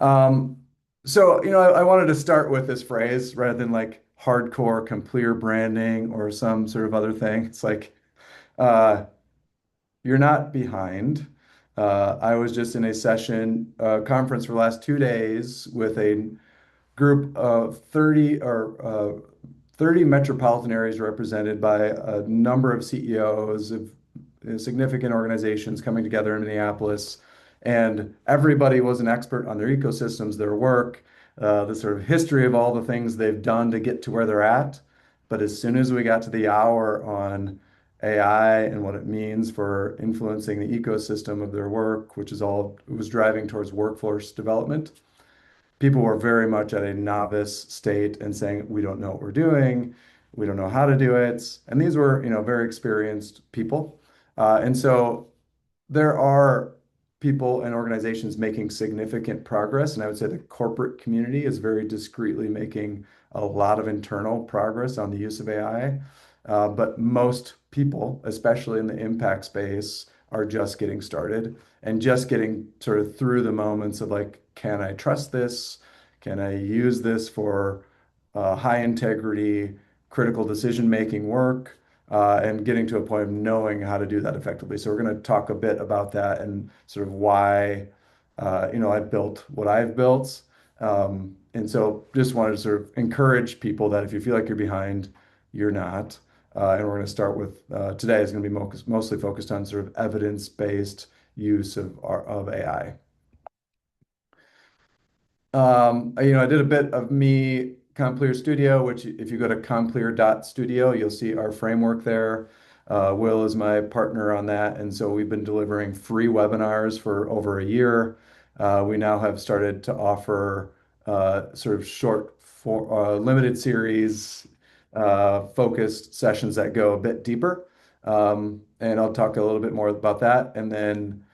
Um, I wanted to start with this phrase rather than like hardcore Complere branding or some sort of other thing. It's like, uh, you're not behind. I was just in a session, conference for the last 2 days with a group of 30 metropolitan areas represented by a number of CEOs of significant organizations coming together in Minneapolis. And everybody was an expert on their ecosystems, their work, the sort of history of all the things they've done to get to where they're at. But as soon as we got to the hour on AI and what it means for influencing the ecosystem of their work, which is all it was driving towards workforce development, people were very much at a novice state and saying, we don't know what we're doing. We don't know how to do it. And these were, very experienced people. And so there are people and organizations making significant progress. And I would say the corporate community is very discreetly making a lot of internal progress on the use of AI. But most people, especially in the impact space, are just getting started and just getting sort of through the moments of like, can I trust this? Can I use this for high integrity, critical decision-making work? And getting to a point of knowing how to do that effectively. So we're going to talk a bit about that and sort of why, I've built what I've built. And so just wanted to sort of encourage people that if you feel like you're behind, you're not. And we're going to start with today is going to be mostly focused on sort of evidence-based use of AI. I did a bit of me Complere Studio, which if you go to complere.studio, you'll see our framework there. Will is my partner on that, and so we've been delivering free webinars for over a year. We now have started to offer sort of short for limited series focused sessions that go a bit deeper. And I'll talk a little bit more about that. And then,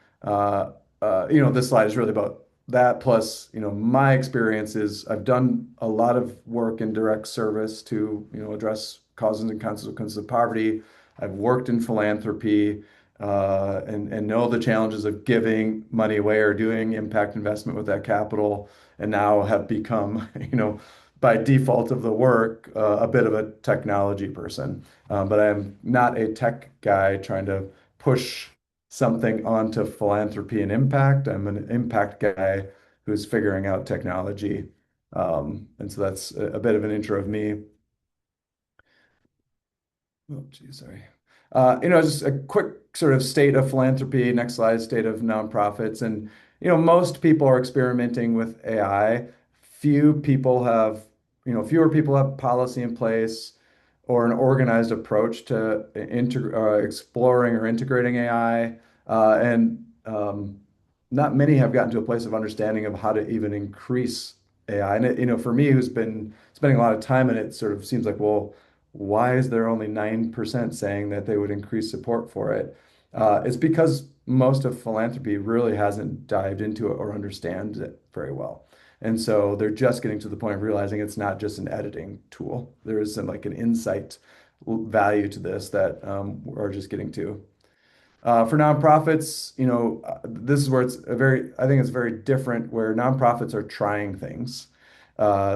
this slide is really about that. Plus, my experience is I've done a lot of work in direct service to, address causes and consequences of poverty. I've worked in philanthropy, and know the challenges of giving money away or doing impact investment with that capital, and now have become, by default of the work, a bit of a technology person. But I'm not a tech guy trying to push something onto philanthropy and impact. I'm an impact guy who's figuring out technology. And so that's a bit of an intro of me. Oh, geez, sorry. Just a quick sort of state of philanthropy. Next slide, state of nonprofits. And, most people are experimenting with AI. Fewer people have policy in place or an organized approach to exploring or integrating AI. And not many have gotten to a place of understanding of how to even increase AI. And for me, who's been spending a lot of time in it, sort of seems like, well, why is there only 9% saying that they would increase support for it? It's because most of philanthropy really hasn't dived into it or understands it very well. And so they're just getting to the point of realizing it's not just an editing tool. There is some like an insight value to this that we're just getting to. For nonprofits, this is where I think it's very different where nonprofits are trying things,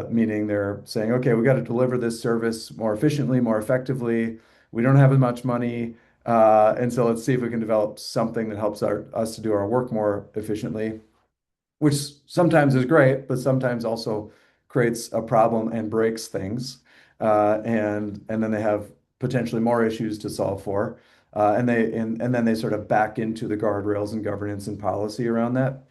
meaning they're saying, okay, we got to deliver this service more efficiently, more effectively. We don't have as much money. And so let's see if we can develop something that helps us to do our work more efficiently, which sometimes is great, but sometimes also creates a problem and breaks things. And then they have potentially more issues to solve for. And then they sort of back into the guardrails and governance and policy around that.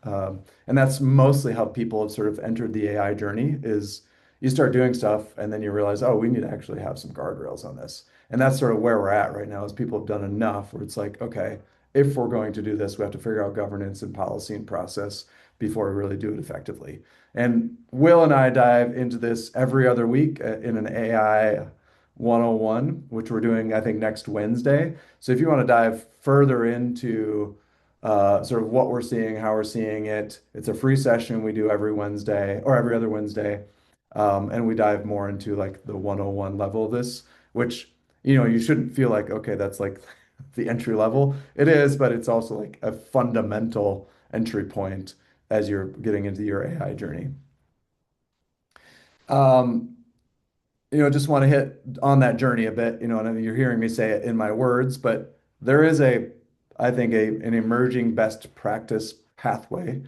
And that's mostly how people have sort of entered the AI journey is you start doing stuff and then you realize, oh, we need to actually have some guardrails on this. And that's sort of where we're at right now is people have done enough where it's like, okay, if we're going to do this, we have to figure out governance and policy and process before we really do it effectively. And Will and I dive into this every other week in an AI 101, which we're doing, I think, next Wednesday. So if you want to dive further into sort of what we're seeing, how we're seeing it, it's a free session we do every Wednesday or every other Wednesday. And we dive more into like the 101 level of this, which, you shouldn't feel like, okay, that's like the entry level. It is, but it's also like a fundamental entry point as you're getting into your AI journey. Um, just want to hit on that journey a bit, and I mean, you're hearing me say it in my words, but there is I think, an emerging best practice pathway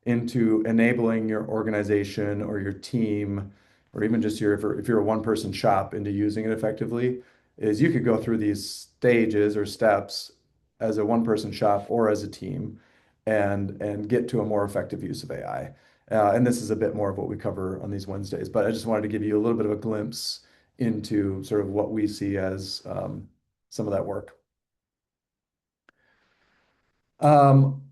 into enabling your organization or your team, or even just if you're a one-person shop into using it effectively, is you could go through these stages or steps as a one-person shop or as a team and get to a more effective use of AI. And this is a bit more of what we cover on these Wednesdays, but I just wanted to give you a little bit of a glimpse into sort of what we see as some of that work. Um,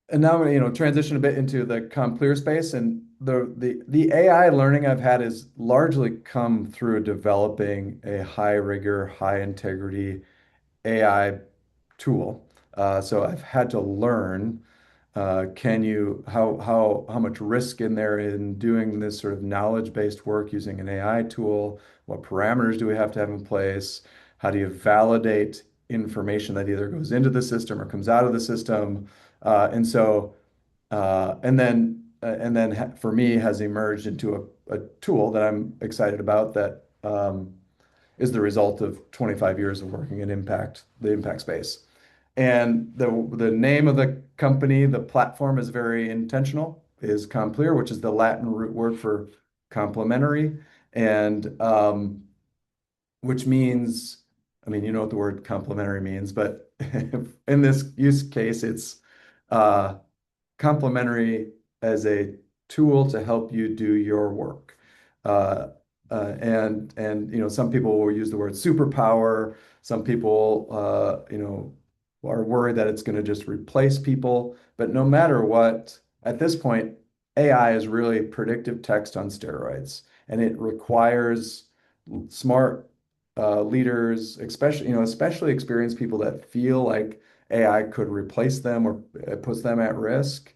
and now I'm gonna, transition a bit into the Complere space, and the AI learning I've had is largely come through developing a high rigor, high integrity AI tool. So I've had to learn, can you how much risk in there in doing this sort of knowledge-based work using an AI tool? What parameters do we have to have in place? How do you validate information that either goes into the system or comes out of the system? And so and then for me has emerged into a tool that I'm excited about that is the result of 25 years of working in the impact space. And the name of the company, the platform is very intentional, is Complere, which is the Latin root word for complementary, and which means, I mean, you know what the word complementary means, but in this use case, it's uh, complementary as a tool to help you do your work. Uh, and some people will use the word superpower. Some people are worried that it's going to just replace people. But no matter what, at this point, AI is really predictive text on steroids, and it requires smart leaders, especially experienced people that feel like AI could replace them or it puts them at risk.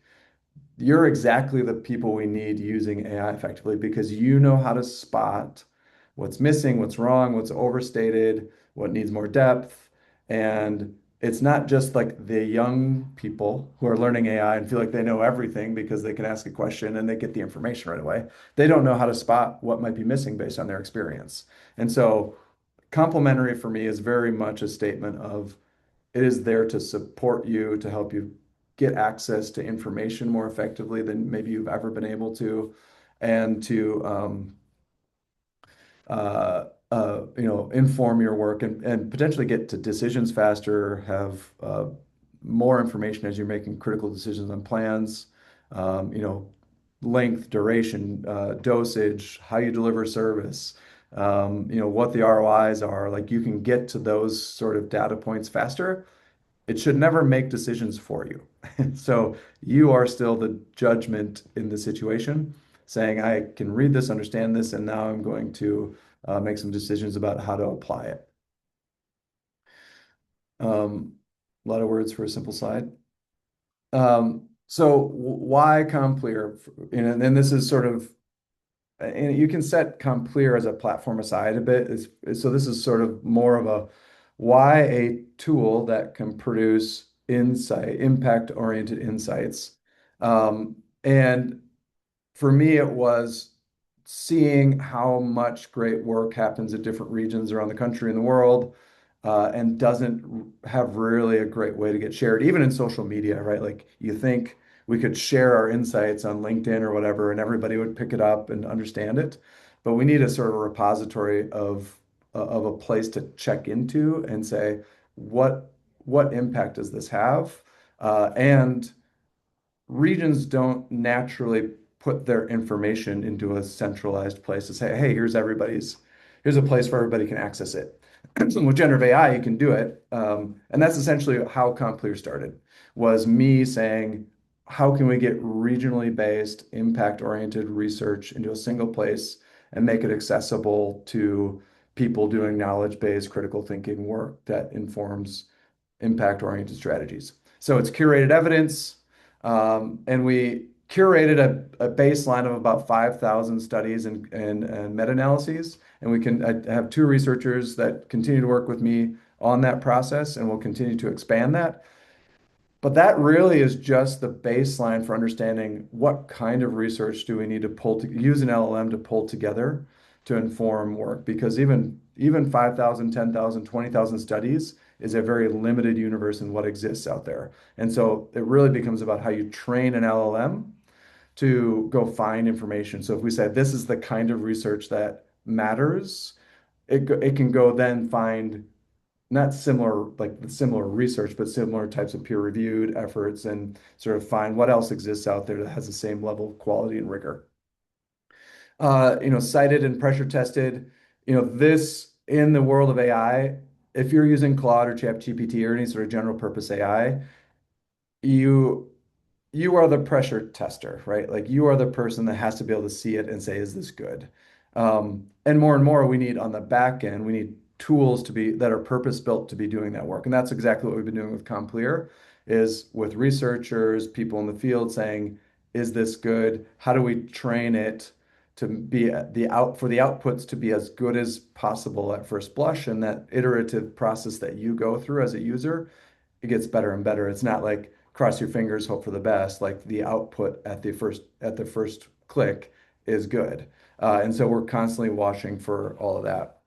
You're exactly the people we need using AI effectively because you know how to spot what's missing, what's wrong, what's overstated, what needs more depth. And it's not just like the young people who are learning AI and feel like they know everything because they can ask a question and they get the information right away. They don't know how to spot what might be missing based on their experience. And so, complementary for me is very much a statement of it is there to support you, to help you get access to information more effectively than maybe you've ever been able to, and to inform your work and potentially get to decisions faster, have more information as you're making critical decisions on plans, um, you know, length, duration, dosage, how you deliver service, what the ROIs are. Like you can get to those sort of data points faster. It should never make decisions for you. So you are still the judgment in the situation, saying, I can read this, understand this, and now I'm going to make some decisions about how to apply it. Um, a lot of words for a simple slide. So why Complere? And this is sort of, and you can set Complere as a platform aside a bit. So this is sort of more of a why a tool that can produce impact-oriented insights. And for me, it was seeing how much great work happens at different regions around the country and the world, and doesn't have really a great way to get shared, even in social media, right? Like you think we could share our insights on LinkedIn or whatever, and everybody would pick it up and understand it. But we need a sort of repository of a place to check into and say, what impact does this have? And regions don't naturally put their information into a centralized place to say, hey, here's a place where everybody can access it. With generative AI, you can do it. And that's essentially how Complere started, was me saying, how can we get regionally based, impact-oriented research into a single place and make it accessible to people doing knowledge-based critical thinking work that informs impact-oriented strategies. So it's curated evidence, and we curated a baseline of about 5,000 studies and meta-analyses. And I have two researchers that continue to work with me on that process, and we'll continue to expand that. But that really is just the baseline for understanding what kind of research do we need to use an LLM to pull together to inform work. Because even 5,000, 10,000, 20,000 studies is a very limited universe in what exists out there. And so it really becomes about how you train an LLM to go find information. So if we say this is the kind of research that matters, it can go then find not similar like similar research, but similar types of peer-reviewed efforts and sort of find what else exists out there that has the same level of quality and rigor. Cited and pressure tested. This in the world of AI, if you're using Claude or ChatGPT or any sort of general purpose AI, you you are the pressure tester, right? Like you are the person that has to be able to see it and say, is this good? And more we need on the back end, we need tools to be that are purpose built to be doing that work. And that's exactly what we've been doing with Complere, is with researchers, people in the field saying, is this good? How do we train it to be for the outputs to be as good as possible at first blush? And that iterative process that you go through as a user, it gets better and better. It's not like cross your fingers, hope for the best. Like the output at the first click is good. And so we're constantly watching for all of that.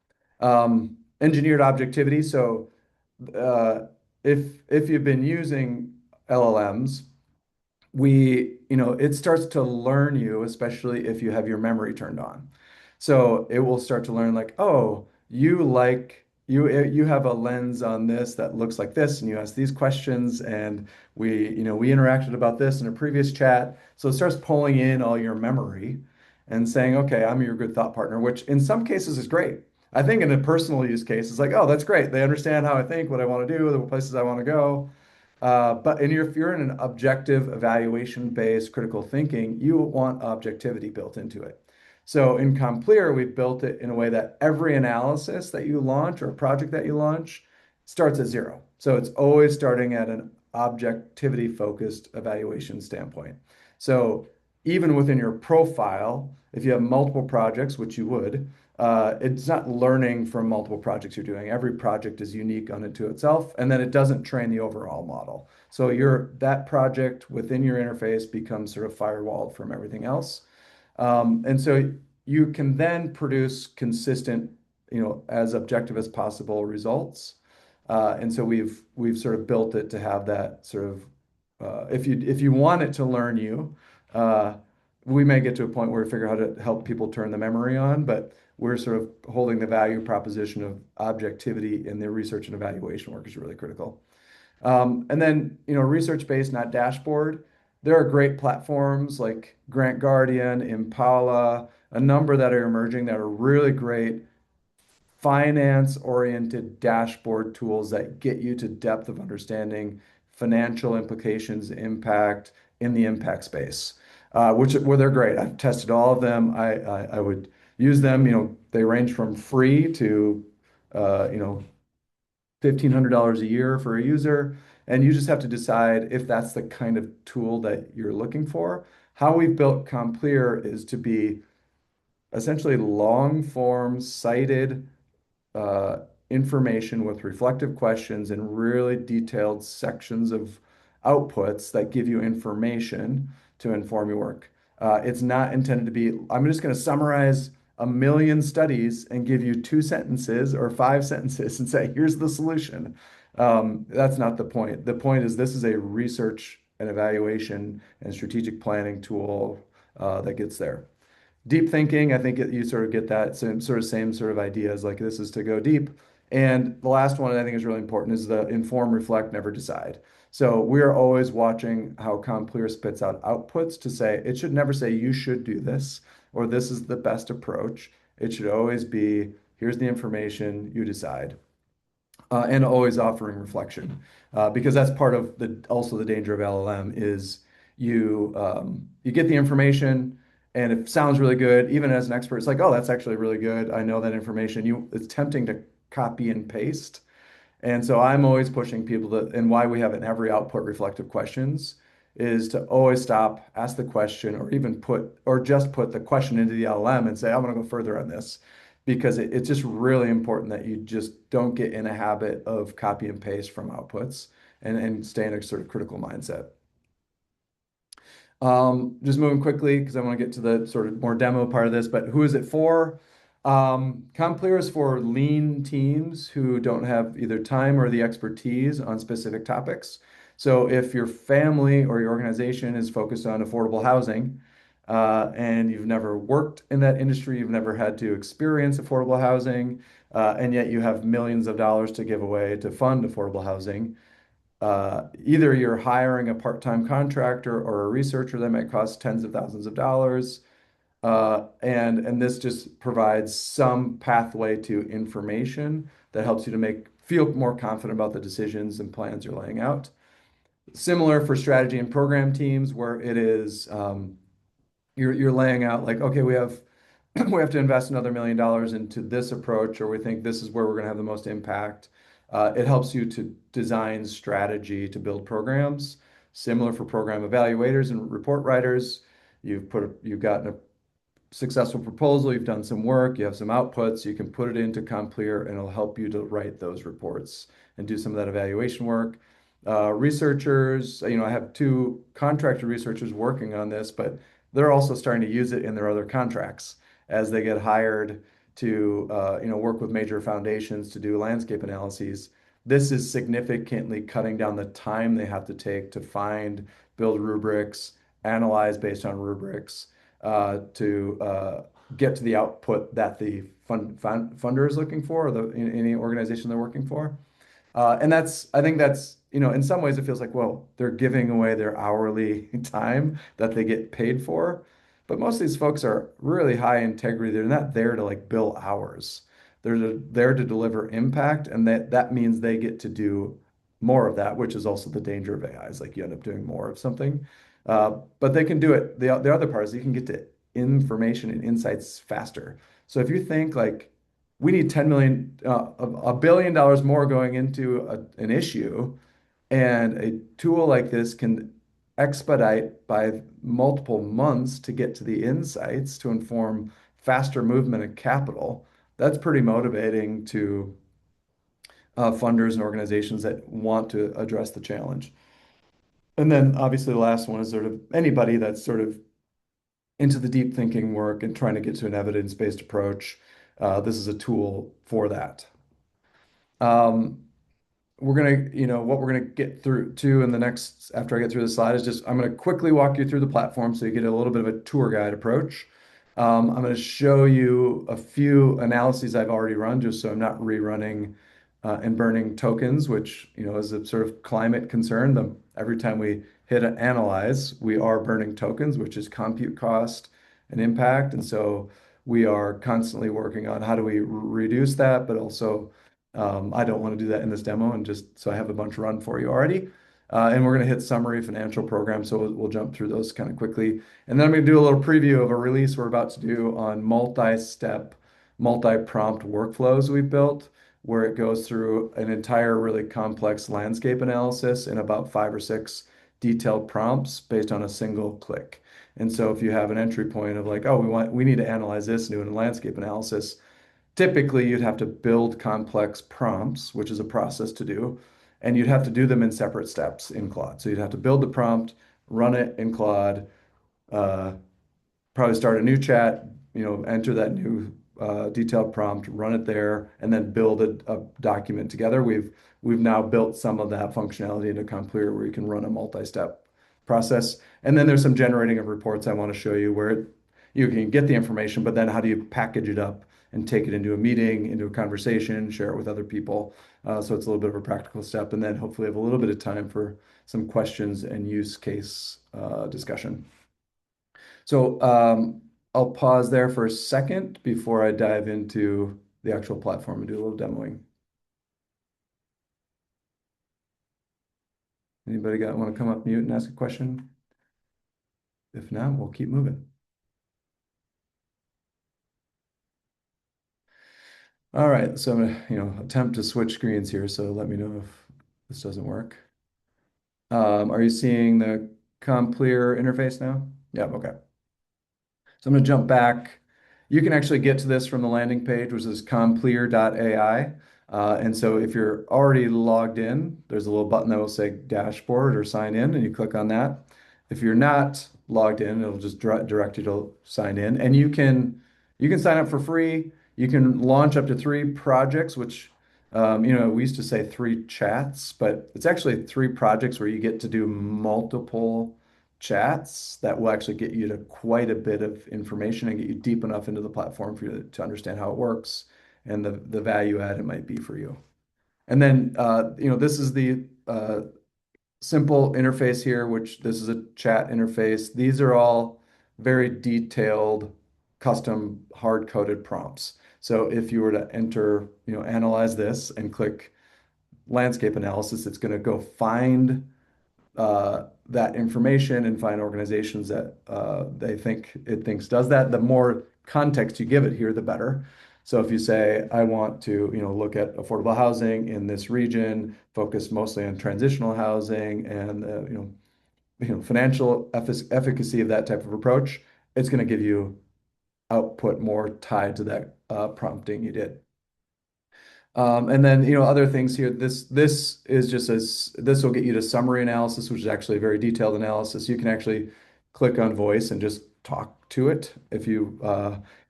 Engineered objectivity. So uh, if you've been using LLMs, it starts to learn you, especially if you have your memory turned on. So it will start to learn like, oh, you have a lens on this that looks like this, and you ask these questions, and we interacted about this in a previous chat. So it starts pulling in all your memory and saying, okay, I'm your good thought partner, which in some cases is great. I think in a personal use case, it's like, oh, that's great. They understand how I think, what I want to do, the places I want to go. If you're in an objective, evaluation-based critical thinking, you want objectivity built into it. So in Complere, we've built it in a way that every analysis that you launch or project that you launch starts at zero. So it's always starting at an objectivity-focused evaluation standpoint. So even within your profile, if you have multiple projects, which you would, it's not learning from multiple projects you're doing. Every project is unique unto itself, and then it doesn't train the overall model. So that project within your interface becomes sort of firewalled from everything else. And so you can then produce consistent, as objective as possible results. And so we've sort of built it to have that sort of if you want it to learn you, uh, we may get to a point where we figure out how to help people turn the memory on, but we're sort of holding the value proposition of objectivity in the research and evaluation work is really critical. And then, research-based, not dashboard. There are great platforms like Grant Guardian, Impala, a number that are emerging that are really great finance-oriented dashboard tools that get you to depth of understanding financial implications, impact in the impact space, where they're great. I've tested all of them. I would use them. They range from free to $1,500 a year for a user, and you just have to decide if that's the kind of tool that you're looking for. How we've built Complere is to be essentially long form cited uh, information with reflective questions and really detailed sections of outputs that give you information to inform your work. It's not intended to be, I'm just going to summarize a million studies and give you two sentences or five sentences and say, here's the solution. That's not the point. The point is this is a research and evaluation and strategic planning tool that gets there. Deep thinking, I think you sort of get that same sort of ideas like this is to go deep. And the last one I think is really important is the inform, reflect, never decide. So we're always watching how Complere spits out outputs to say it should never say you should do this or this is the best approach. It should always be here's the information, you decide and always offering reflection, because that's part of also the danger of LLM is you get the information and it sounds really good. Even as an expert, it's like, oh, that's actually really good. I know that information. It's tempting to copy and paste. And so I'm always pushing people and why we have in every output reflective questions is to always stop, ask the question, or just put the question into the LLM and say, I want to go further on this. Because it's just really important that you just don't get in a habit of copy and paste from outputs and stay in a sort of critical mindset. Just moving quickly because I want to get to the sort of more demo part of this, but who is it for? Complere is for lean teams who don't have either time or the expertise on specific topics. So if your family or your organization is focused on affordable housing, and you've never worked in that industry, you've never had to experience affordable housing, and yet you have millions of dollars to give away to fund affordable housing, either you're hiring a part-time contractor or a researcher that might cost tens of thousands of dollars. And this just provides some pathway to information that helps you to feel more confident about the decisions and plans you're laying out. Similar for strategy and program teams, where it is you're laying out like, okay, we have we have to invest another $1 million into this approach, or we think this is where we're going to have the most impact. It helps you to design strategy to build programs. Similar for program evaluators and report writers. You've gotten a successful proposal, you've done some work, you have some outputs, you can put it into Complere and it'll help you to write those reports and do some of that evaluation work. Researchers, I have two contractor researchers working on this, but they're also starting to use it in their other contracts as they get hired to work with major foundations to do landscape analyses. This is significantly cutting down the time they have to take to find, build rubrics, analyze based on rubrics, to get to the output that the funder is looking for, or any organization they're working for. And I think that's, in some ways it feels like, well, they're giving away their hourly time that they get paid for. But most of these folks are really high integrity. They're not there to like bill hours. There to deliver impact, and that means they get to do more of that, which is also the danger of AI, is like you end up doing more of something. But they can do it. The other part is you can get to information and insights faster. So if you think like we need 10 million, $1 billion more going into an issue, and a tool like this can expedite by multiple months to get to the insights to inform faster movement of capital. That's pretty motivating to funders and organizations that want to address the challenge. And then obviously the last one is sort of anybody that's sort of into the deep thinking work and trying to get to an evidence-based approach. This is a tool for that. Um, what we're gonna get through to in the next, after I get through the slide, is just I'm gonna quickly walk you through the platform so you get a little bit of a tour guide approach. I'm gonna show you a few analyses I've already run, just so I'm not rerunning and burning tokens, which is a sort of climate concern. Every time we hit an analyze, we are burning tokens, which is compute cost and impact. And so we are constantly working on how do we reduce that, but also I don't want to do that in this demo, and just so I have a bunch run for you already. And we're going to hit summary financial program, so we'll jump through those kind of quickly. And then I'm going to do a little preview of a release we're about to do on multi-step, multi-prompt workflows we've built, where it goes through an entire really complex landscape analysis in about 5 or 6 detailed prompts based on a single click. And so if you have an entry point of like, oh, we need to analyze this and do a landscape analysis, typically you'd have to build complex prompts, which is a process to do, and you'd have to do them in separate steps in Claude. So you'd have to build the prompt, run it in Claude, uh, probably start a new chat, enter that new detailed prompt, run it there, and then build a document together. We've now built some of that functionality into Complere where you can run a multi-step process. And then there's some generating of reports I want to show you where you can get the information, but then how do you package it up and take it into a meeting, into a conversation, share it with other people. So it's a little bit of a practical step, and then hopefully have a little bit of time for some questions and use case discussion. So I'll pause there for a second before I dive into the actual platform and do a little demoing. Anybody want to come up mute and ask a question? If not, we'll keep moving. All right, so I'm gonna, attempt to switch screens here, so let me know if this doesn't work. Are you seeing the Complere interface now? Yeah, okay. So I'm going to jump back. You can actually get to this from the landing page, which is complere.ai. And so if you're already logged in, there's a little button that will say dashboard or sign in, and you click on that. If you're not logged in, it'll just direct you to sign in. And you can sign up for free. You can launch up to 3 projects, which we used to say 3 chats, but it's actually 3 projects where you get to do multiple chats that will actually get you to quite a bit of information and get you deep enough into the platform for you to understand how it works and the value add it might be for you. And then, this is the simple interface here, which this is a chat interface. These are all very detailed, custom, hard-coded prompts. So if you were to enter, analyze this and click landscape analysis, it's going to go find that information and find organizations that they think it thinks does that. The more context you give it here, the better. So if you say, I want to, look at affordable housing in this region, focus mostly on transitional housing and, financial efficacy of that type of approach, it's going to give you output more tied to that prompting you did. And then, other things here. This is just this will get you to summary analysis, which is actually a very detailed analysis. You can actually click on voice and just talk to it if you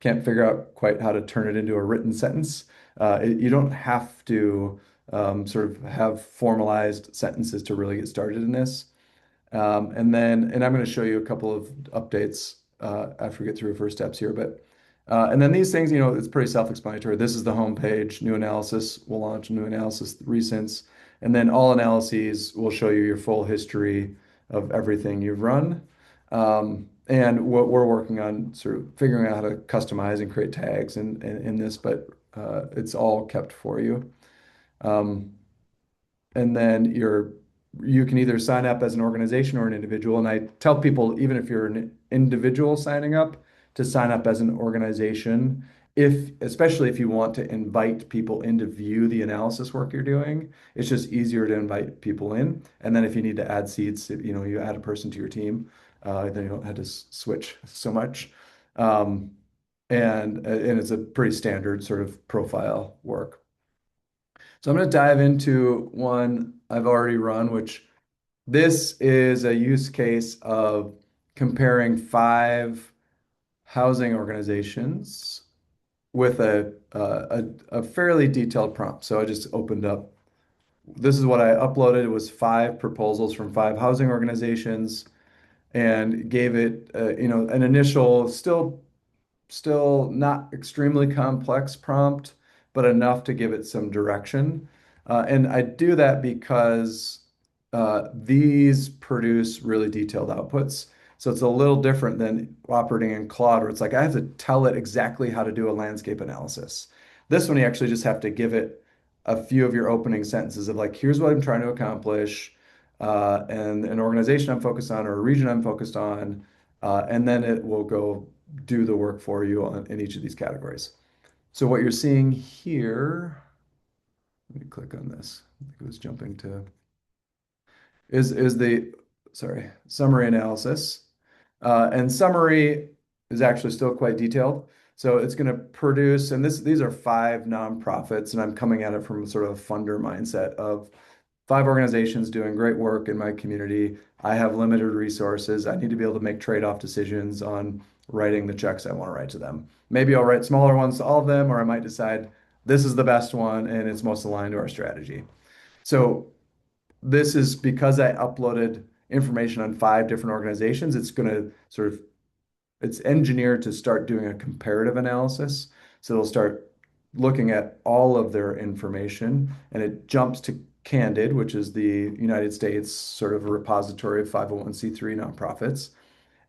can't figure out quite how to turn it into a written sentence. You don't have to sort of have formalized sentences to really get started in this. And I'm going to show you a couple of updates after we get through first steps here. And then these things, it's pretty self-explanatory. This is the home page, new analysis. We'll launch a new analysis, recents. And then all analyses will show you your full history of everything you've run. And what we're working on, sort of figuring out how to customize and create tags in this, but it's all kept for you. Um, and then you can either sign up as an organization or an individual. And I tell people, even if you're an individual signing up, to sign up as an organization, especially if you want to invite people in to view the analysis work you're doing. It's just easier to invite people in. And then if you need to add seats, you add a person to your team, then you don't have to switch so much. And it's a pretty standard sort of profile work. So I'm going to dive into one I've already run, which this is a use case of comparing 5 housing organizations with a fairly detailed prompt. So I just opened up. This is what I uploaded. It was 5 proposals from 5 housing organizations and gave it, an initial, still not extremely complex prompt, but enough to give it some direction. And I do that because these produce really detailed outputs. So it's a little different than operating in Claude, where it's like I have to tell it exactly how to do a landscape analysis. This one, you actually just have to give it a few of your opening sentences of like, here's what I'm trying to accomplish, and an organization I'm focused on or a region I'm focused on, and then it will go do the work for you in each of these categories. So what you're seeing here, let me click on this. I think it was jumping to is the summary analysis. And summary is actually still quite detailed. So it's going to produce, and these are 5 nonprofits, and I'm coming at it from sort of a funder mindset of 5 organizations doing great work in my community. I have limited resources. I need to be able to make trade-off decisions on writing the checks I want to write to them. Maybe I'll write smaller ones to all of them, or I might decide this is the best one and it's most aligned to our strategy. So this is because I uploaded information on 5 different organizations. It's going to it's engineered to start doing a comparative analysis. So it'll start looking at all of their information and it jumps to Candid, which is the United States sort of a repository of 501(c)(3) nonprofits,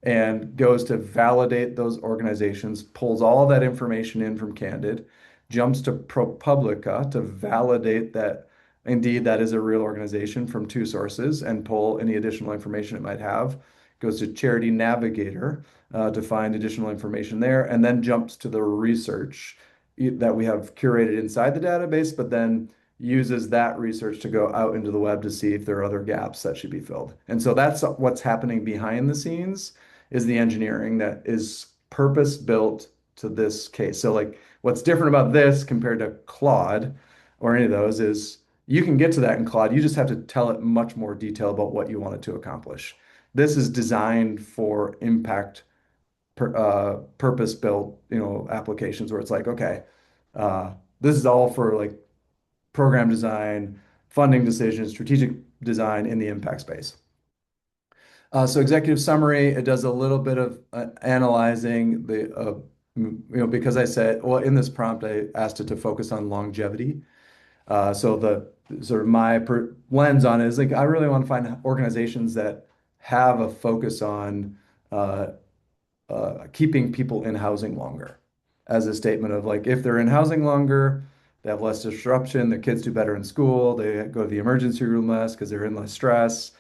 and goes to validate those organizations, pulls all that information in from Candid, jumps to ProPublica to validate that indeed that is a real organization from 2 sources and pull any additional information it might have, goes to Charity Navigator to find additional information there, and then jumps to the research that we have curated inside the database, but then uses that research to go out into the web to see if there are other gaps that should be filled. And so that's what's happening behind the scenes is the engineering that is purpose built to this case. So like what's different about this compared to Claude or any of those is you can get to that in Claude. You just have to tell it much more detail about what you want it to accomplish. This is designed for impact purpose-built, applications where it's like, okay, uh, this is all for like program design, funding decisions, strategic design in the impact space. So executive summary, it does a little bit of analyzing because I said, well, in this prompt, I asked it to focus on longevity. So the sort of my lens on it is like, I really want to find organizations that have a focus on uh, keeping people in housing longer as a statement of like, if they're in housing longer, they have less disruption, their kids do better in school, they go to the emergency room less because they're in less stress.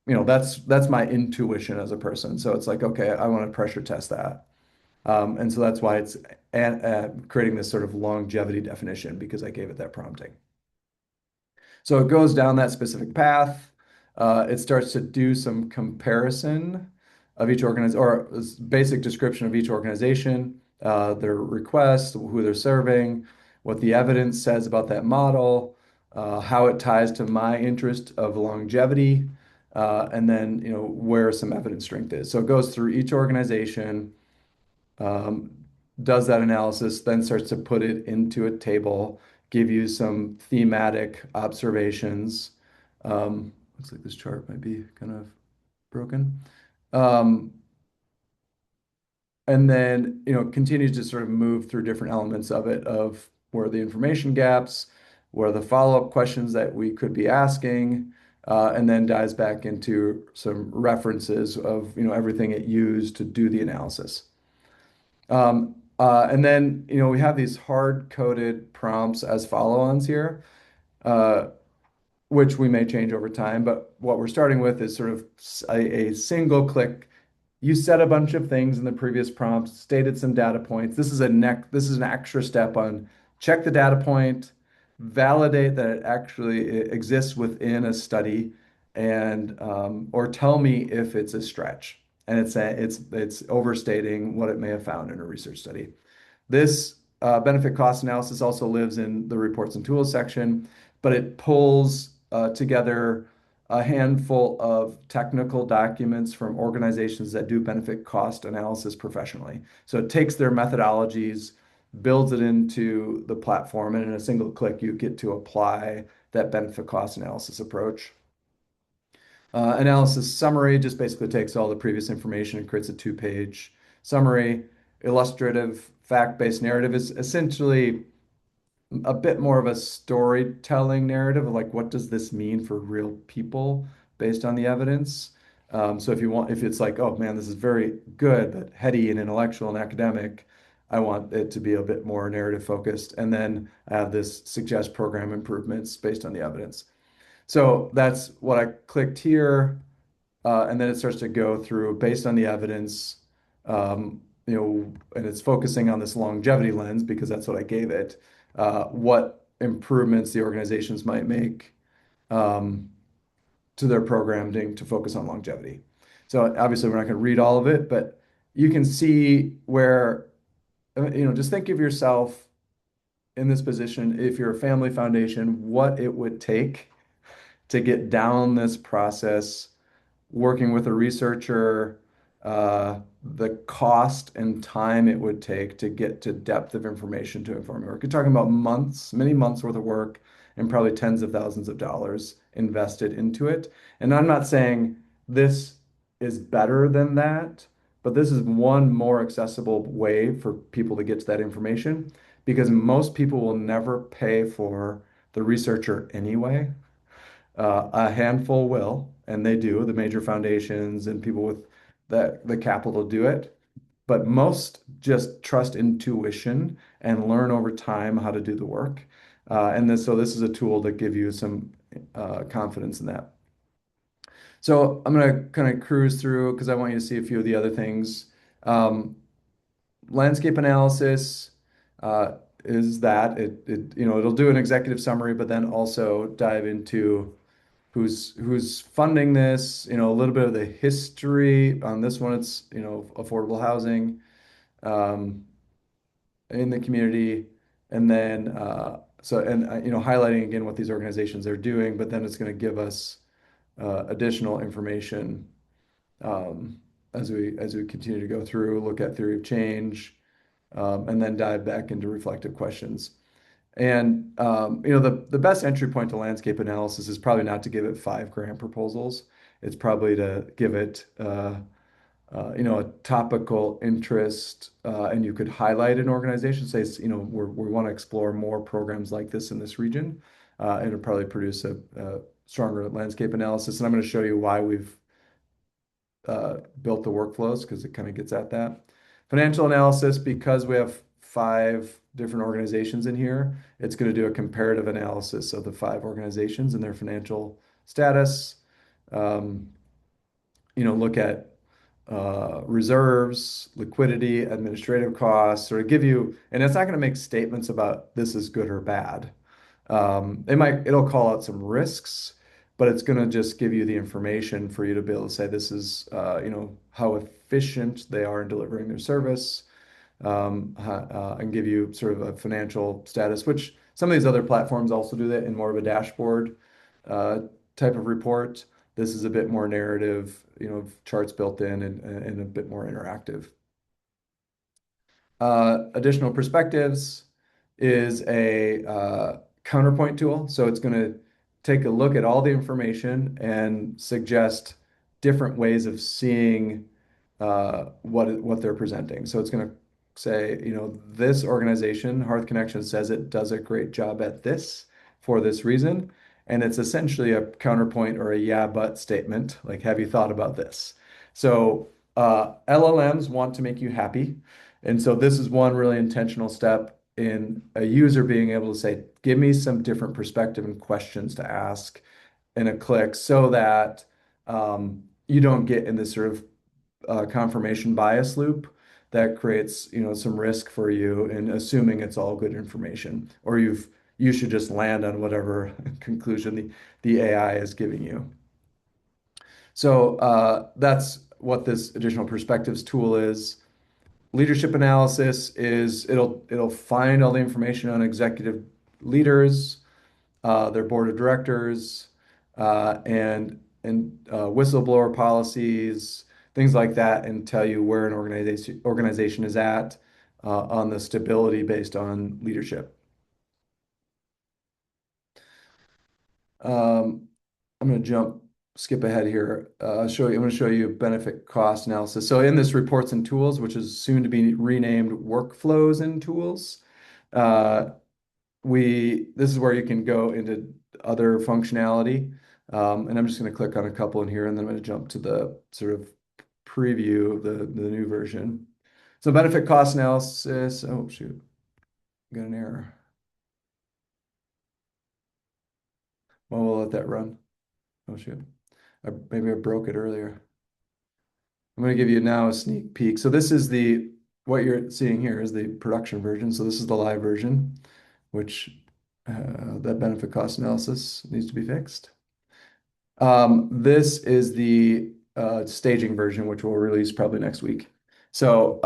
That's my intuition as a person. So it's like, okay, I want to pressure test that. And so that's why it's creating this sort of longevity definition because I gave it that prompting. So it goes down that specific path. It starts to do some comparison of each organization or basic description of each organization, their requests, who they're serving, what the evidence says about that model, how it ties to my interest of longevity, and then where some evidence strength is. So it goes through each organization, um, does that analysis, then starts to put it into a table, give you some thematic observations. Looks like this chart might be kind of broken. Um, and then, continues to sort of move through different elements of it, of where the information gaps, where the follow-up questions that we could be asking, and then dives back into some references of, everything it used to do the analysis. And then, we have these hard-coded prompts as follow-ons here, uh, which we may change over time. But what we're starting with is sort of a single click. You said a bunch of things in the previous prompt, stated some data points. This is an extra step on check the data point, validate that it actually exists within a study, and or tell me if it's a stretch and it's overstating what it may have found in a research study. This benefit cost analysis also lives in the reports and tools section, but it pulls together a handful of technical documents from organizations that do benefit cost analysis professionally. So it takes their methodologies, builds it into the platform, and in a single click, you get to apply that benefit cost analysis approach. Analysis summary just basically takes all the previous information and creates a two-page summary. Illustrative fact-based narrative is essentially a bit more of a storytelling narrative of like, what does this mean for real people based on the evidence? So if it's like, oh man, this is very good, but heady and intellectual and academic, I want it to be a bit more narrative focused. And then I have this suggest program improvements based on the evidence. So that's what I clicked here. And then it starts to go through based on the evidence, and it's focusing on this longevity lens because that's what I gave it, what improvements the organizations might make um, to their programming to focus on longevity. So obviously we're not going to read all of it, but you can see where, just think of yourself in this position. If you're a family foundation, what it would take to get down this process working with a researcher, the cost and time it would take to get to depth of information to inform your work. You're talking about months, many months worth of work, and probably tens of thousands of dollars invested into it. And I'm not saying this is better than that, but this is one more accessible way for people to get to that information because most people will never pay for the researcher anyway. A handful will, and they do, the major foundations and people with the capital to do it. But most just trust intuition and learn over time how to do the work. So this is a tool to give you some confidence in that. So I'm going to kind of cruise through because I want you to see a few of the other things. Um, Landscape analysis is that it'll do an executive summary, but then also dive into who's funding this, a little bit of the history. On this one, it's, affordable housing um, in the community, and then highlighting again what these organizations are doing, but then it's going to give us additional information um, as we continue to go through, look at theory of change, and then dive back into reflective questions. And the best entry point to landscape analysis is probably not to give it 5 grant proposals. It's probably to give it a topical interest, and you could highlight an organization, say, we want to explore more programs like this in this region, and it'll probably produce a stronger landscape analysis. And I'm going to show you why we've built the workflows because it kind of gets at that. Financial analysis, because we have 5 different organizations in here, it's going to do a comparative analysis of the 5 organizations and their financial status. Um, Look at reserves, liquidity, administrative costs, sort of give you, and it's not going to make statements about this is good or bad. It'll call out some risks, but it's going to just give you the information for you to be able to say this is, how efficient they are in delivering their service, and give you sort of a financial status, which some of these other platforms also do that in more of a dashboard uh, type of report. This is a bit more narrative, charts built in and a bit more interactive. Additional perspectives is a counterpoint tool. So it's going to take a look at all the information and suggest different ways of seeing what they're presenting. So it's going to say, this organization, Hearth Connection, says it does a great job at this for this reason. And it's essentially a counterpoint or a yeah, but statement. Like, have you thought about this? So LLMs want to make you happy. And so this is one really intentional step in a user being able to say, give me some different perspective and questions to ask in a click so that you don't get in this sort of confirmation bias loop that creates, some risk for you in assuming it's all good information, or you should just land on whatever conclusion the AI is giving you. So that's what this additional perspectives tool is. Leadership analysis is it'll find all the information on executive leaders, their board of directors, and whistleblower policies, things like that, and tell you where an organization is at on the stability based on leadership. Um, I'm going to skip ahead here. I'm going to show you benefit cost analysis. So in this reports and tools, which is soon to be renamed workflows and tools, uh, this is where you can go into other functionality. And I'm just going to click on a couple in here, and then I'm going to jump to the sort of preview of the new version. So benefit cost analysis. Oh, shoot. Got an error. Well, we'll let that run. Oh, shoot. Maybe I broke it earlier. I'm going to give you now a sneak peek. So this is what you're seeing here is the production version. So this is the live version, which that benefit cost analysis needs to be fixed. This is the staging version, which we'll release probably next week. So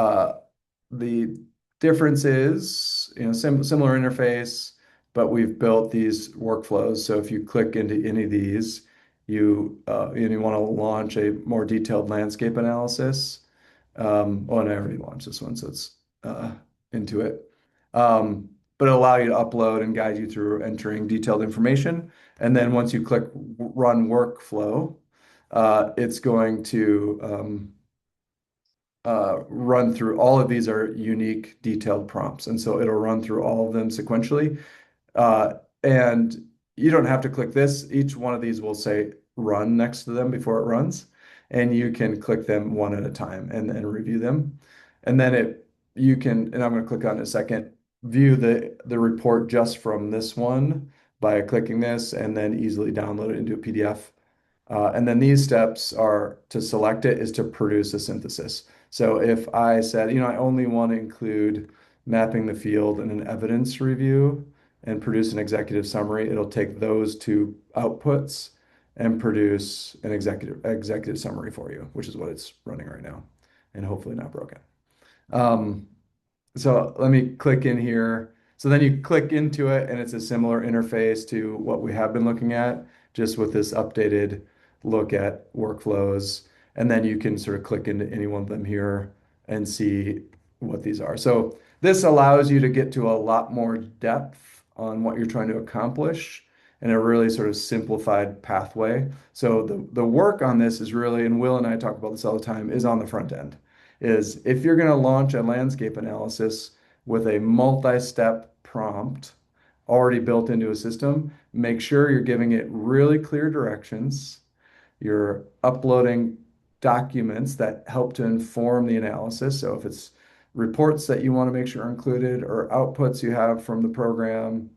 the difference is, similar interface, but we've built these workflows. So if you click into any of these, you want to launch a more detailed landscape analysis. And I already launched this one, so it's into it. But it'll allow you to upload and guide you through entering detailed information. And then once you click run workflow, it's going to run through all of these are unique detailed prompts. And so it'll run through all of them sequentially. And you don't have to click this. Each one of these will say run next to them before it runs. And you can click them one at a time and review them. And then you can, and I'm going to click on it in a second, view the report just from this one by clicking this and then easily download it into a PDF. And then these steps are to select it is to produce a synthesis. So if I said, I only want to include mapping the field in an evidence review and produce an executive summary, it'll take those 2 outputs and produce an executive summary for you, which is what it's running right now, and hopefully not broken. So let me click in here. So then you click into it, and it's a similar interface to what we have been looking at, just with this updated look at workflows. And then you can sort of click into any one of them here and see what these are. So this allows you to get to a lot more depth on what you're trying to accomplish in a really sort of simplified pathway. So the work on this is really, and Will and I talk about this all the time, is on the front end. Is if you're going to launch a landscape analysis with a multi-step prompt already built into a system, make sure you're giving it really clear directions. You're uploading documents that help to inform the analysis. So if it's reports that you want to make sure are included or outputs you have from the program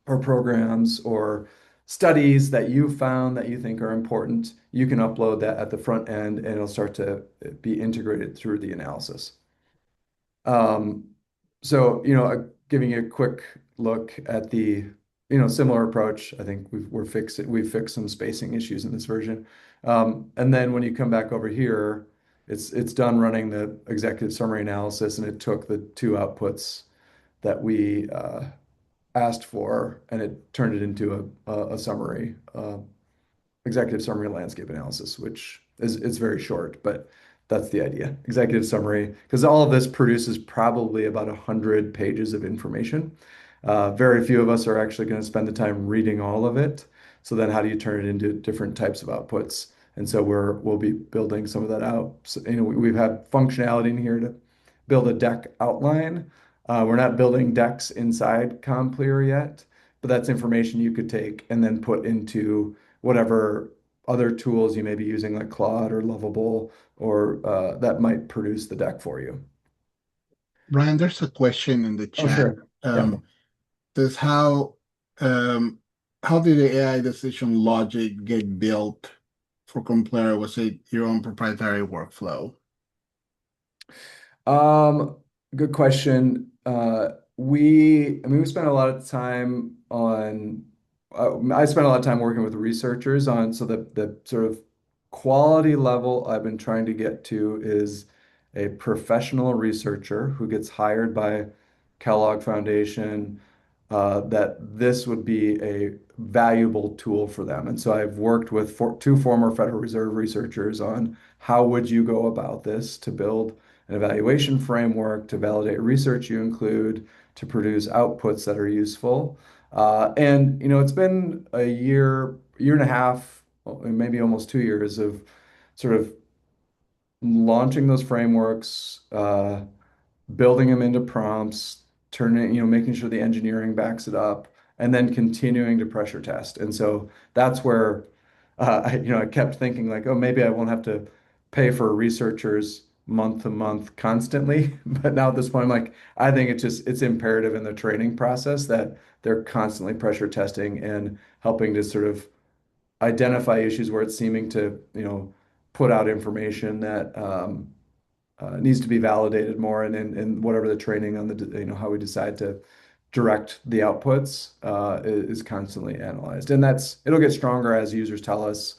or programs or studies that you found that you think are important, you can upload that at the front end and it'll start to be integrated through the analysis. Um, Giving you a quick look at the, similar approach. I think we've fixed some spacing issues in this version. And then when you come back over here, it's done running the executive summary analysis, and it took the two outputs that we asked for, and it turned it into a summary, executive summary landscape analysis, which is it's very short, but that's the idea. Executive summary, because all of this produces probably about 100 pages of information. Very few of us are actually going to spend the time reading all of it. So then how do you turn it into different types of outputs? And so we'll be building some of that out. So, we've had functionality in here to build a deck outline. We're not building decks inside Complere yet, but that's information you could take and then put into whatever other tools you may be using, like Claude or Lovable, or that might produce the deck for you. Brian, there's a question in the Oh, chat. sure. Yeah. Um, does um, how did the AI decision logic get built for Complere? Was it your own proprietary workflow? Um, Good question. I mean, we spent a lot of time on, I spent a lot of time working with researchers on, so the sort of quality level I've been trying to get to is a professional researcher who gets hired by Kellogg Foundation, that this would be a valuable tool for them. And so I've worked with two former Federal Reserve researchers on how would you go about this to build an evaluation framework to validate research you include, to produce outputs that are useful. And it's been a year and a half, maybe almost 2 years of sort of launching those frameworks, building them into prompts, making sure the engineering backs it up, and then continuing to pressure test. And so that's where I kept thinking like, oh, maybe I won't have to pay for researchers month to month constantly. But now at this point, I'm like, I think it's imperative in the training process that they're constantly pressure testing and helping to sort of identify issues where it's seeming to, put out information that needs to be validated more, and whatever the training on how we decide to direct the outputs is constantly analyzed. And it'll get stronger as users tell us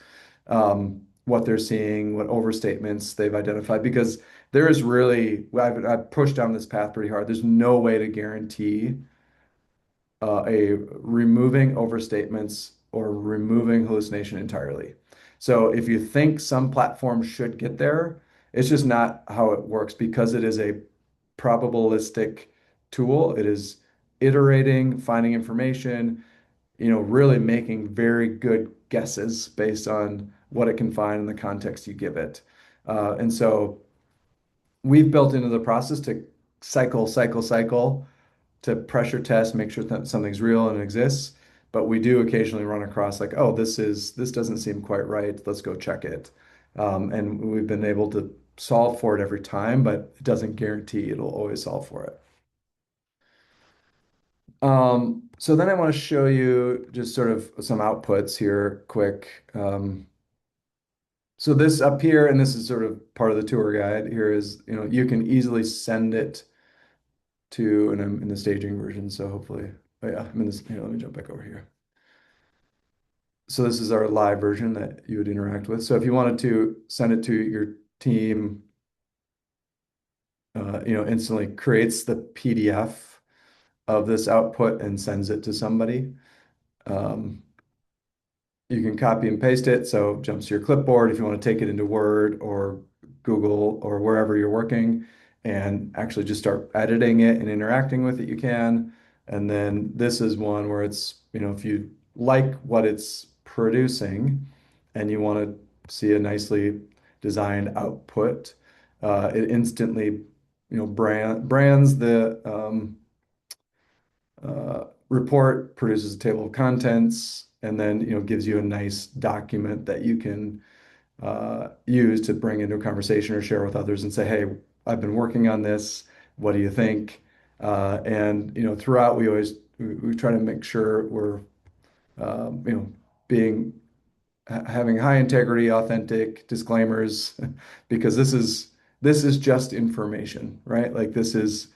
what they're seeing, what overstatements they've identified, because there is really, I've pushed down this path pretty hard. There's no way to guarantee a removing overstatements or removing hallucination entirely. So if you think some platform should get there, it's just not how it works, because it is a probabilistic tool. It is iterating, finding information, really making very good guesses based on what it can find in the context you give it. And so we've built into the process to cycle to pressure test, make sure that something's real and exists. But we do occasionally run across like, oh, this doesn't seem quite right. Let's go check it. And we've been able to solve for it every time, but it doesn't guarantee it'll always solve for it. So then I want to show you just sort of some outputs here quick. So this up here, and this is sort of part of the tour guide here, is, you can easily send it to, and I'm in the staging version, so hopefully, oh yeah, I'm in this, here, let me jump back over here. So this is our live version that you would interact with. So if you wanted to send it to your team, instantly creates the PDF of this output and sends it to somebody. Um, you can copy and paste it, so it jumps to your clipboard if you want to take it into Word or Google or wherever you're working and actually just start editing it and interacting with it, you can. And then this is one where it's, if you like what it's producing and you want to see a nicely designed output, it instantly, brands the report, produces a table of contents, and then gives you a nice document that you can use to bring into a conversation or share with others and say, "Hey, I've been working on this. What do you think?" And throughout we try to make sure we're being having high integrity, authentic disclaimers, because this is just information, right? Like this is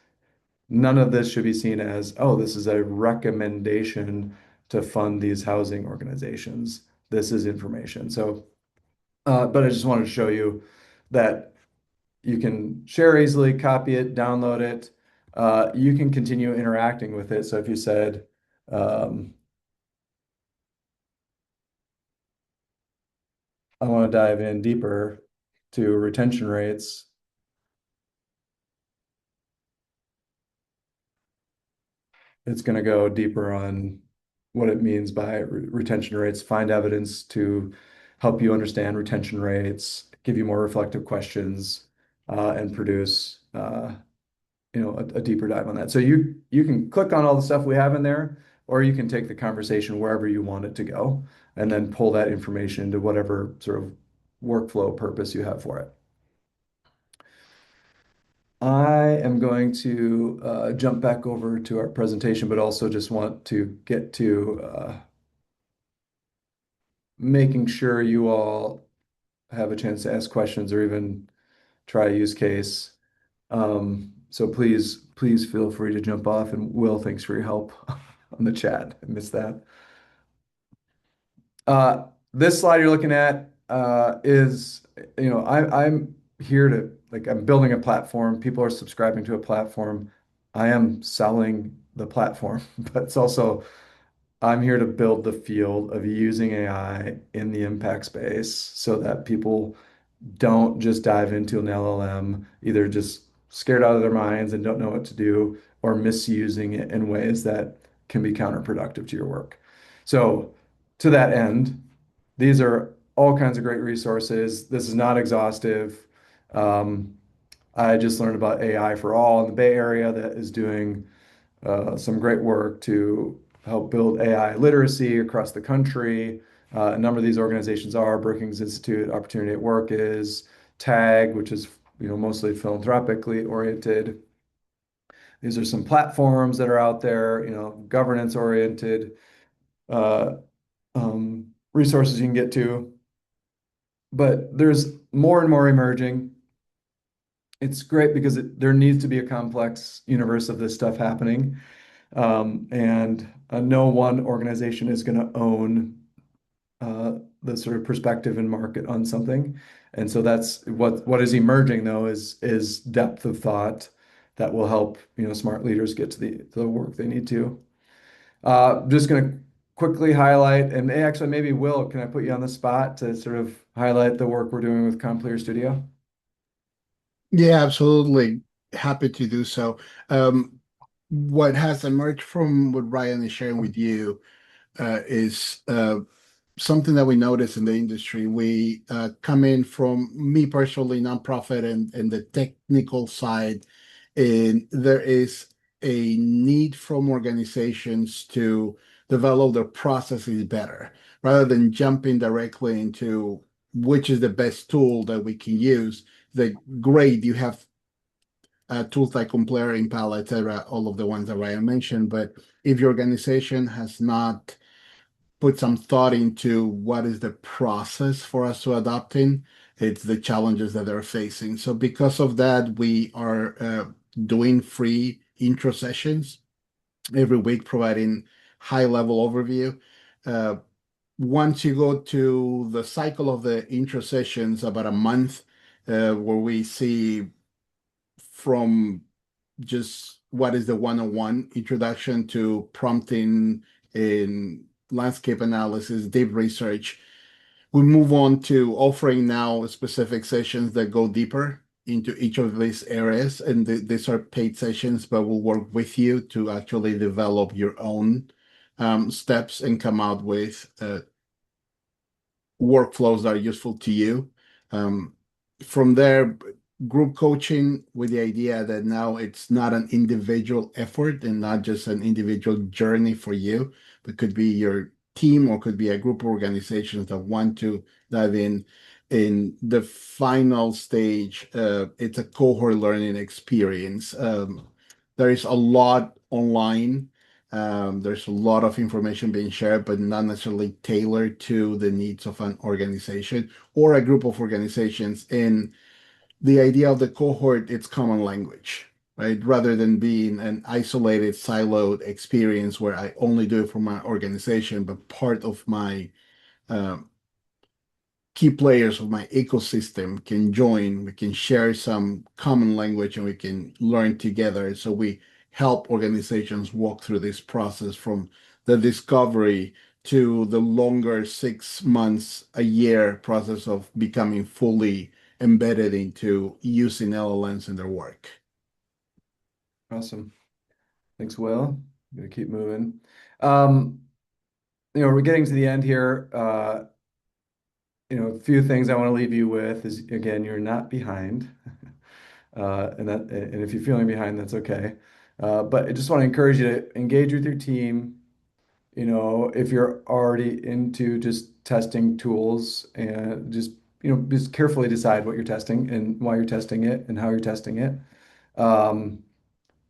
none of this should be seen as, oh, this is a recommendation to fund these housing organizations. This is information. So, but I just wanted to show you that you can share easily, copy it, download it. You can continue interacting with it. So if you said, um, I want to dive in deeper to retention rates, it's going to go deeper on what it means by retention rates, find evidence to help you understand retention rates, give you more reflective questions, and produce a deeper dive on that. So you can click on all the stuff we have in there, or you can take the conversation wherever you want it to go, and then pull that information into whatever sort of workflow purpose you have for it. I am going to jump back over to our presentation, but also just want to get to making sure you all have a chance to ask questions or even try a use case. So please feel free to jump off. And Will, thanks for your help on the chat. I missed that. This slide you're looking at is, I'm here to, like, I'm building a platform. People are subscribing to a platform. I am selling the platform, but it's also, I'm here to build the field of using AI in the impact space so that people don't just dive into an LLM, either just scared out of their minds and don't know what to do, or misusing it in ways that can be counterproductive to your work. So, to that end, these are all kinds of great resources. This is not exhaustive. Um, I just learned about AI for All in the Bay Area that is doing some great work to help build AI literacy across the country. A number of these organizations are Brookings Institute, Opportunity at Work is, TAG, which is mostly philanthropically oriented. These are some platforms that are out there, governance oriented uh, resources you can get to. But there's more and more emerging. It's great because there needs to be a complex universe of this stuff happening. And no one organization is going to own the sort of perspective and market on something. And so that's what is emerging though is depth of thought that will help smart leaders get to the work they need to. Just going to quickly highlight, and actually maybe Will, can I put you on the spot to sort of highlight the work we're doing with Complere Studio? Yeah, absolutely. Happy to do so. What has emerged from what Ryan is sharing with you is something that we notice in the industry. We come in from me personally, nonprofit and the technical side, and there is a need from organizations to develop their processes better rather than jumping directly into which is the best tool that we can use. The great, you have tools like Complere, Impala, etc., all of the ones that Ryan mentioned. But if your organization has not put some thought into what is the process for us to adopting, it's the challenges that they're facing. So because of that, we are doing free intro sessions every week, providing high level overview. Uh, Once you go to the cycle of the intro sessions, about a month, where we see from just what is the 101 introduction to prompting in landscape analysis, deep research. We move on to offering now specific sessions that go deeper into each of these areas. And these are paid sessions, but we'll work with you to actually develop your own steps and come out with workflows that are useful to you. Um, from there, group coaching with the idea that now it's not an individual effort and not just an individual journey for you, but could be your team or could be a group of organizations that want to dive in. In the final stage, it's a cohort learning experience. There is a lot online. There's a lot of information being shared, but not necessarily tailored to the needs of an organization or a group of organizations. And the idea of the cohort, it's common language, right? Rather than being an isolated, siloed experience where I only do it for my organization, but part of my um, key players of my ecosystem can join, we can share some common language and we can learn together. So we help organizations walk through this process from the discovery to the longer 6 months, a year process of becoming fully embedded into using LLMs in their work. Awesome. Thanks, Will. Gonna keep moving. Um, we're getting to the end here. A few things I want to leave you with is, again, you're not behind. And if you're feeling behind, that's okay. But I just want to encourage you to engage with your team. If you're already into just testing tools, and just carefully decide what you're testing and why you're testing it and how you're testing it. Um,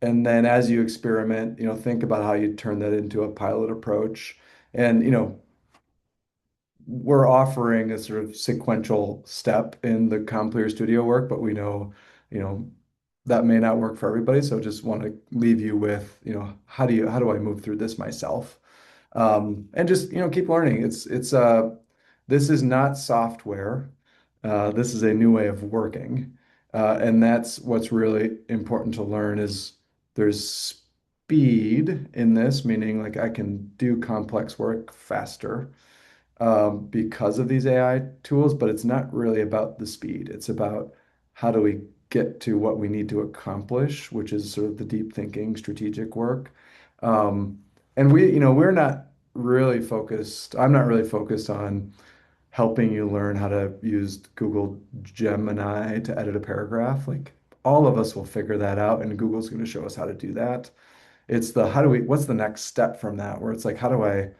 and then as you experiment, think about how you turn that into a pilot approach. And, we're offering a sort of sequential step in the Complere studio work, but we know, you know, that may not work for everybody. So just want to leave you with, how do I move through this myself? And just, keep learning. This is not software. This is a new way of working. And that's what's really important to learn is there's speed in this, meaning like I can do complex work faster because of these AI tools, but it's not really about the speed. It's about how do we get to what we need to accomplish, which is sort of the deep thinking, strategic work. Um, and we're not really focused, I'm not really focused on helping you learn how to use Google Gemini to edit a paragraph. Like all of us will figure that out, and Google's going to show us how to do that. It's the what's the next step from that, where it's like, how do I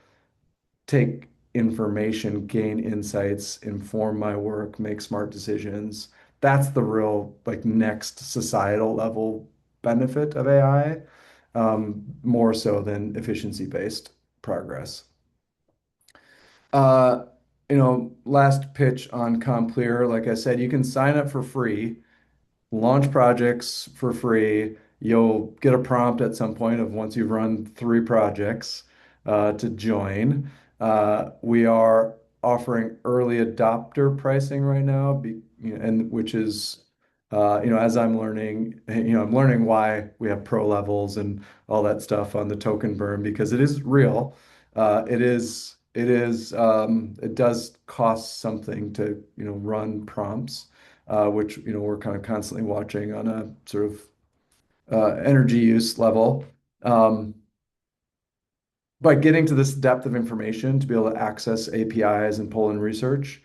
take information, gain insights, inform my work, make smart decisions. That's the real like next societal level benefit of AI, more so than efficiency-based progress. Uh, last pitch on Complere, like I said, you can sign up for free, launch projects for free. You'll get a prompt at some point of once you've run 3 projects to join. We are offering early adopter pricing right now, and which is, as I'm learning, I'm learning why we have pro levels and all that stuff on the token burn because it is real. It does cost something to, run prompts which we're kind of constantly watching on a sort of energy use level. Um, but getting to this depth of information to be able to access APIs and pull in research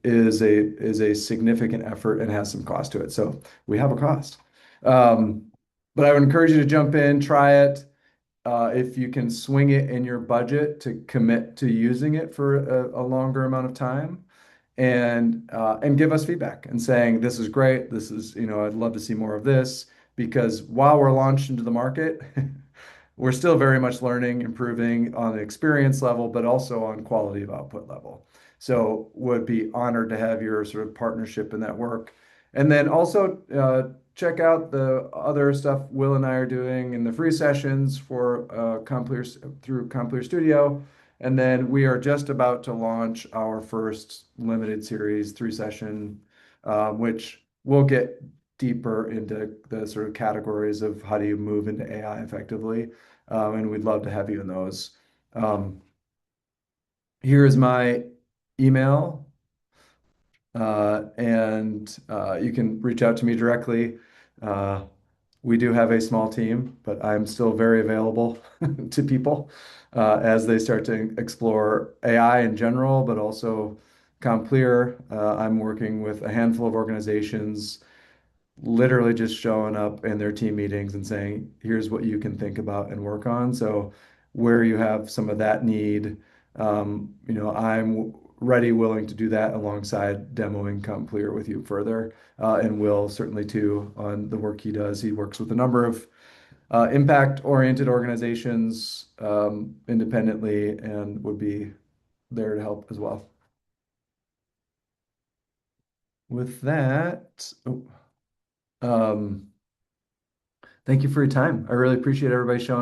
is a significant effort and has some cost to it. So we have a cost. Um, but I would encourage you to jump in, try it. If you can swing it in your budget to commit to using it for a longer amount of time, and give us feedback and saying this is great, this is, I'd love to see more of this, because while we're launched into the market, we're still very much learning, improving on the experience level, but also on quality of output level. So would be honored to have your sort of partnership in that work. And then also check out the other stuff Will and I are doing in the free sessions for Complere through Complere Studio. And then we are just about to launch our first limited series 3 session, which will get deeper into the sort of categories of how do you move into AI effectively. And we'd love to have you in those. Um, Here is my email, and you can reach out to me directly. Uh, we do have a small team, but I'm still very available to people as they start to explore AI in general, but also Complere. I'm working with a handful of organizations literally just showing up in their team meetings and saying, here's what you can think about and work on. So where you have some of that need, I'm ready, willing to do that alongside demoing Complere with you further. And Will certainly too on the work he does. He works with a number of impact-oriented organizations independently and would be there to help as well. With that, um, thank you for your time. I really appreciate everybody showing